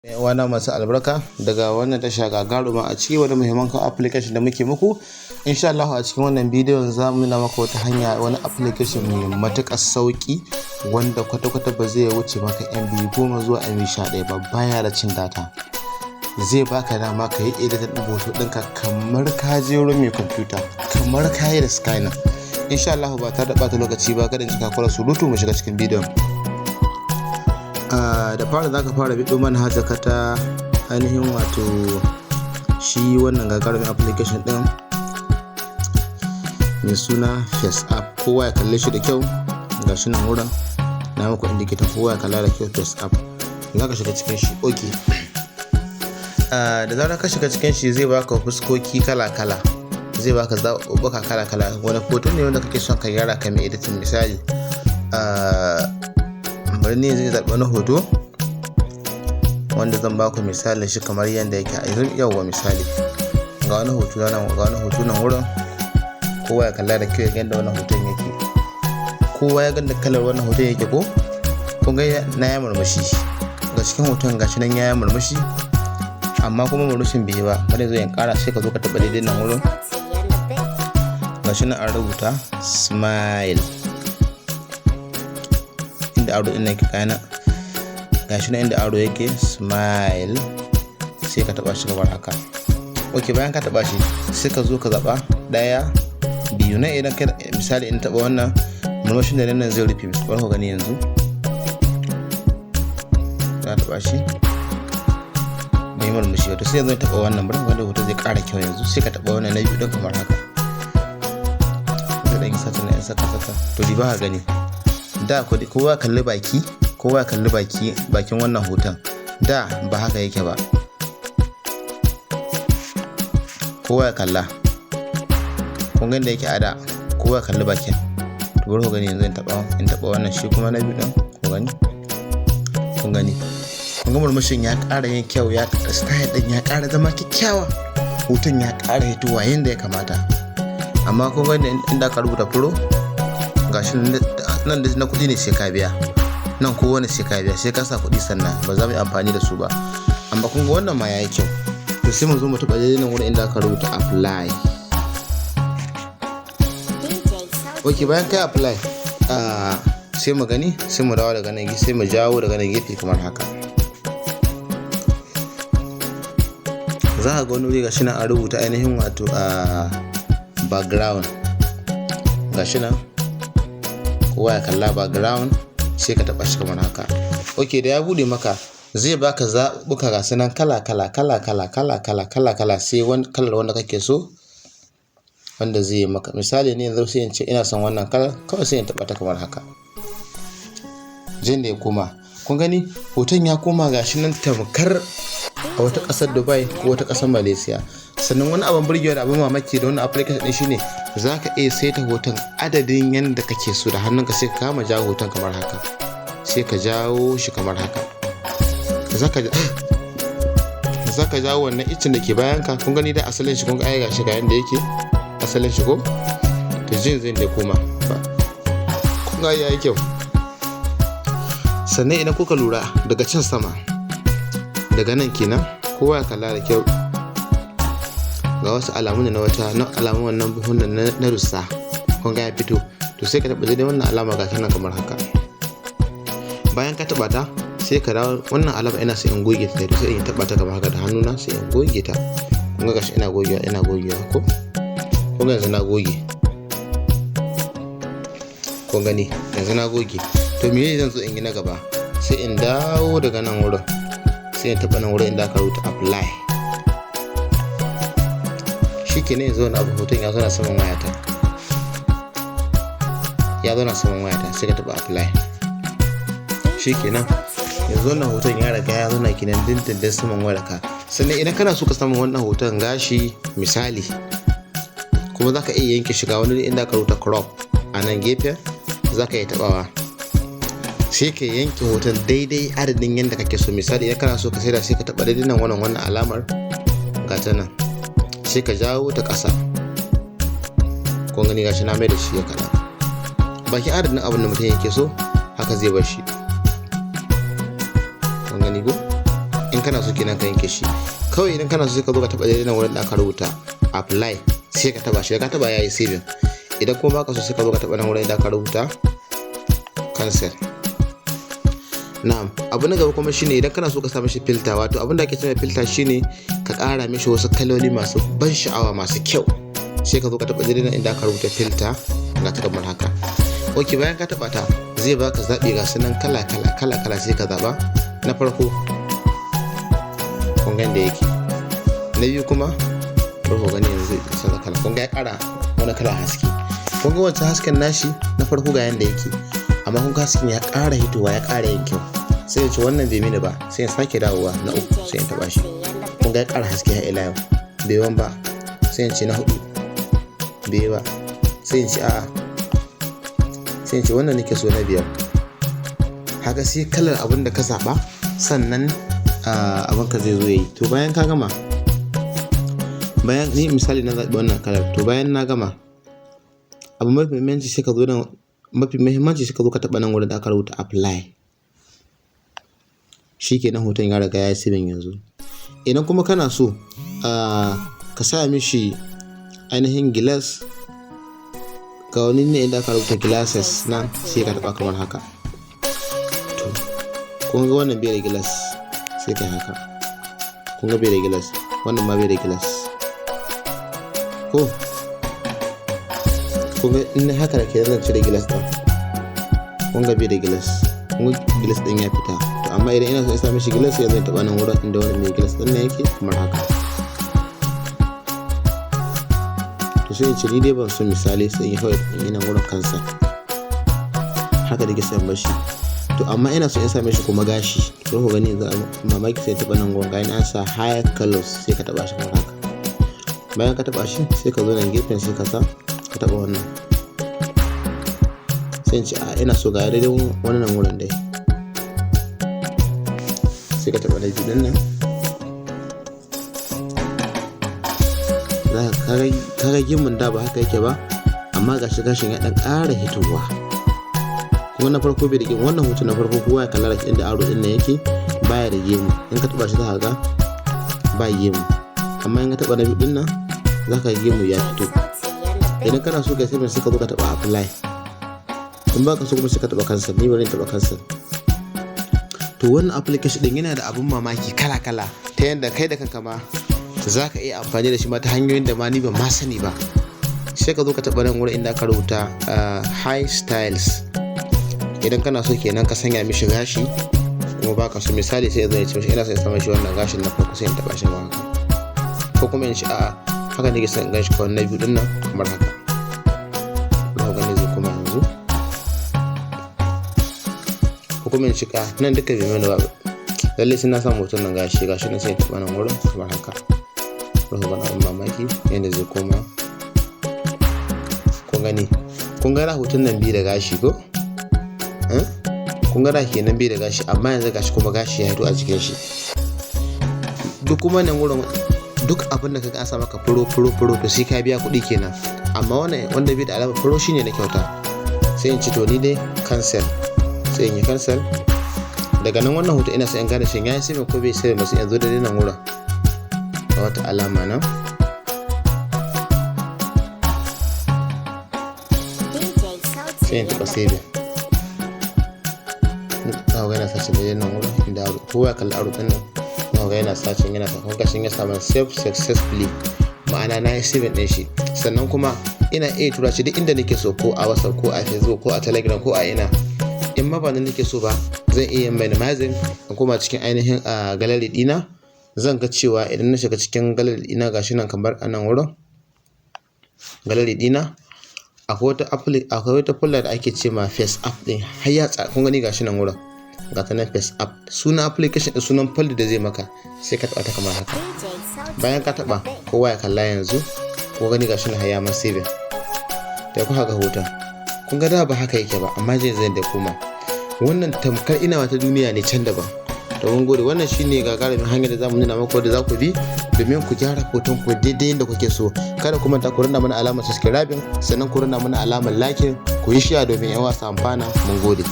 Wana masu albarka daga wannan tasha gagaruma a cikin wani muhimman application da muke muku. Insha Allah a cikin wannan bidiyon za mu nuna maka wata hanya, wani application mai matuƙar sauki wanda kwata-kwata ba zai wuce maka MB 10 zuwa MB 11 ba, baya da cin data. Zai baka dama ka yi editing ɗin hoto ɗinka kamar ka je wurin mai kwamfuta, kamar ka yi da Skynet. Insha Allah ba tare da ɓata lokaci ba, kada in cika kwara surutu mu shiga cikin bidiyon. Da fara za ka fara biɗo manhajar ka ta ainihin wato shi wannan gagarumin application ɗin mai suna FaceApp. Kowa ya kalle shi da kyau, ga shi nan wurin na muku indicator, kowa ya kalla da kyau. FaceApp za ka shiga cikin shi. Ok, da zarar ka shiga cikin shi zai baka fuskoki kala-kala, zai baka zaɓuɓɓuka kala-kala. Wani hoto ne wanda kake son ka gyara ka mai editing. Misali bari ne zai zaɓi wani hoto wanda zan baku misalin shi kamar yadda yake a yanzu. Yawwa misali ga wani hoto nan wurin, kowa ya kalla da kyau ya ga yadda wannan hoton yake. Kowa ya ga kalar wannan hoton yake ko? Kun ga na ya murmushi ga cikin hoton, gashi nan ya murmushi amma kuma murmushin bai yi ba. Bari zo in ƙara, sai ka zo ka taɓa daidai nan wurin, gashi nan an rubuta smile inda aro ɗin yake kana, gashi nan inda aro yake smile, sai ka taba shi kamar haka. Ok, bayan ka taba shi sai ka zo ka zaba daya biyu na. Idan kai misali in taba wannan murmushin da nan zai rufe musu, bari ku gani yanzu. Ka taba shi bai murmushi wato, sai yanzu taba wannan, bari wanda hoto zai ƙara kyau yanzu. Sai ka taba wannan na biyu din kamar haka, sai dan sata na saka. To di ba ka gani da kowa kalli baki, kowa kalli bakin wannan hoton. Da ba haka yake ba, kowa ya kalla. Kun ga da yake a da, kowa ya kalli bakin. To bari ku gani yanzu in taba wannan shi kuma na biyu din. Kun gani kun ga murmushin ya ƙara yin kyau, ya style din ya ƙara zama kyakkyawa, hoton ya ƙara hitowa yanda ya kamata. Amma kun ga inda ka rubuta pro, gashi nan da na kuɗi ne sai ka biya, nan kowane sai ka biya, sai ka sa kuɗi sannan ba za mu yi amfani da su ba. Amma kun ga wannan ma yayi kyau. To sai mu zo mu taɓa daidai nan wurin inda aka rubuta apply. Ok, bayan kai apply sai mu gani, sai mu dawo daga nan, sai mu jawo daga nan gefe kamar haka. Za ka ga wani wuri gashi nan an rubuta ainihin wato background, gashi nan kowa ya kalla background, sai ka taba shi kamar haka. Ok, da ya bude maka zai baka zaɓuɓɓuka ga sunan kala, sai wani kalar wanda kake so wanda zai yi maka. Misali ne yanzu sai in ce ina son wannan kalar, kawai sai in taba ta kamar haka. Jin da ya koma, kun gani hoton ya koma gashi nan tamkar a wata ƙasar Dubai ko wata ƙasar Malaysia. Sannan wani abin burgewa da abin mamaki da wannan application din shine za ka iya saita hoton adadin yadda kake so da hannunka. Sai ka kama jawo hoton kamar haka, sai ka jawo shi kamar haka. Za ka jawo wannan icin da ke bayan ka. Kun gani da asalin shi, kun ga ai gashi ga yanda yake asalin shi ko? To jin zai da koma kun ga yayi kyau. Sannan idan kuka lura daga can sama, daga nan kenan, kowa ya kalla da kyau, ga wasu alamu ne na alamun wannan buhun na rusa. Kun ga ya fito. To sai ka taba daidai wannan alama ga nan kamar haka. Bayan ka taba ta sai ka dawo wannan alama, ina sai in goge ta. To sai in taba ta kamar haka da hannuna, sai in goge ta. Kun ga gashi ina gogewa ko? Kun ga yanzu na goge, kun gani yanzu na goge. To me zan zo in yi na gaba? Sai in dawo daga nan wurin, sai in taba nan wurin inda aka rubuta apply. Shikenan yanzu wani abu hoton ya zo na saman wayata, sai ka taba apply. Shikenan yanzu wannan hoton ya riga ya zo na kinan dindindin saman wayarka. Sannan idan kana so ka samu wannan hoton gashi misali, kuma za ka iya yanke shiga wani inda ka rubuta crop a nan gefen, za ka iya tabawa sai ka yanke hoton daidai adadin yadda kake so. Misali idan kana so ka saida, sai ka taba daidai nan wannan alamar ga ta nan, sai ka jawo ta ƙasa. Kun gani gashi na mai da shi ya kada bakin adadin abin da mutum yake so, haka zai bar shi. Kun gani ko? in kana so kenan ka yanke shi. Kawai idan kana so sai ka zo ka taɓa daidai nan wurin da aka rubuta apply, sai ka taɓa shi, ka taɓa yayi saving. Idan kuma baka so sai ka zo ka taɓa nan wurin da aka rubuta cancel. Na'am, abu na gaba kuma shine idan kana so ka sa mishi filter, wato abin da ake cewa filter shine ka ƙara mishi wasu kaloli masu ban sha'awa masu kyau. Sai ka zo ka taɓa daidai nan inda aka rubuta filter ga ta kamar haka. Ok, bayan ka taɓa ta zai baka zaɓi ga sunan kala sai ka zaɓa. Na farko kun ga yadda yake, na biyu kuma farko gani yanzu zai canza kala, kun ga ya ƙara wani kala haske. Kun ga wancan hasken nashi na farko ga yadda yake, amma kun ga hasken ya ƙara hitowa, ya ƙara yin kyau. Sai ya ce wannan bai mini ba, sai ya sake dawowa na uku sai ya taɓa shi. Kun ga ya ƙara haske har ila yau, bai wan ba, sai ya ce na hudu bai ba, sai ya ce a'a, sai ya ce wannan nake so na biyar. Haka sai kalar abin da ka zaɓa sannan abin ka zai zo yayi. To bayan ka gama, bayan ni misali na zaɓi wannan kalar, to bayan na gama abu mafi muhimmanci sai ka zo nan, sai ka zo ka taɓa nan wurin da aka rubuta apply. Shikenan hoton ya riga ya yi saving yanzu. Idan kuma kana so ka sa mishi ainihin glass, ga wani ne inda aka rubuta glasses nan, sai ka taɓa kamar haka. Kun ga wannan bai da glass, sai kai haka. Kun ga bai da glass, wannan ma bai da glass. Ko kun ga in haka da ke zan cire glass ɗin. Kun ga bai da glass, kun ga glass ɗin ya fita. To amma idan ina so in sa mishi glass sai zan taɓa nan wurin inda wani mai glass ɗin yake kamar haka. To sai in ce ni dai ban so misali sai in yi kawai in yi nan wurin kansa. Haka da ke sai in bar shi. To amma ina so in sa mishi kuma gashi, to ku gani za mamaki sai taɓa nan gurin, ga an sa high colors, sai ka taɓa shi kamar haka. Bayan ka taɓa shi sai ka zo nan gefen sai ka sa ka taɓa wannan, sai in ce a ina so ga daidai wani nan wurin dai, sai ka taɓa na biyu din nan. Ka ga gimin da ba haka yake ba, amma gashi gashin ya ɗan ƙara hitowa. Kuma na farko bai da gemu, wannan hoton na farko kowa ya kalla da inda aro din nan yake baya da gemu. In ka taba shi za ka ga ba gemu, amma in ka taba na biyu din nan za ka ga gemu ya fito. Idan kana so ka sai ka zo ka taba apply, in ba ka so kuma sai ka taba cancel. Ni bari in taba cancel. To wannan application din yana da abun mamaki kala ta yanda kai da kanka ma za ka iya amfani da shi ma ta hanyoyin da ma ni ban ma sani ba. Sai ka zo ka taba nan wurin inda aka rubuta high styles. Idan kana so kenan ka sanya mishi gashi, kuma baka so misali sai zai ce mishi ina son in sa mishi wannan gashin na farko sai in taba shi ma haka, ko kuma in ce a'a haka nake son in gashi kawai na biyu din nan kamar haka. Za ku gani zai kuma yanzu, ko kuma in ce nan duka bai mana ba, lalle sai na samu hoton nan gashi nan sai in taba nan wurin kamar haka. Za ku gani abin mamaki yadda zai koma. Kun ga hoton nan biyu da gashi ko? Kun ga da kenan bai da gashi, amma yanzu gashi kuma gashi ya hito a jikin shi. Duk kuma nan wurin duk abin da kaga an sa maka furo to sai ka biya kuɗi kenan, amma wannan wanda bai da alama furo shine na kyauta. Sai in ci to ni dai cancel, sai in yi cancel. Daga nan wannan hoto ina sai in gane shin yayi saving ko bai saving ba, sai in zo da nan wurin ga wata alama nan, sai in taɓa saving. Za ku ga yana sacin da nan wurin inda kowa ya kalli aro ɗin nan, za ku ga yana sacin yana sakon gashin ya samu save successfully, ma'ana na yi saving ɗin shi. Sannan kuma ina iya tura shi duk inda nake so, ko a WhatsApp ko a Facebook ko a Telegram ko a ina. In ma ba nan nake so ba zan iya minimizing in koma cikin ainihin gallery ɗina. Zan ga cewa idan na shiga cikin gallery ɗina gashi nan kamar a nan wurin gallery ɗina akwai wata folder da ake ce ma face app ɗin, har ya kun gani gashi nan wurin ga ta nan face app, sunan application ɗin sunan folder da zai maka, sai ka taɓa ta kamar haka. Bayan ka taɓa kowa ya kalla yanzu, ko gani gashi nan har ya ma saving. Da ku haka hoton, kun ga da ba haka yake ba, amma zai da koma wannan tamkar ina wata duniya ne can daban. To mun gode, wannan shine gagarumin hanyar da zamu nuna muku da za ku bi domin ku gyara hoton ku daidai yadda kuke so. Kada ku manta ku rana mana alamar subscribing, sannan ku rana mana alamar like, ku yi share domin yan wasu amfana. Mun gode.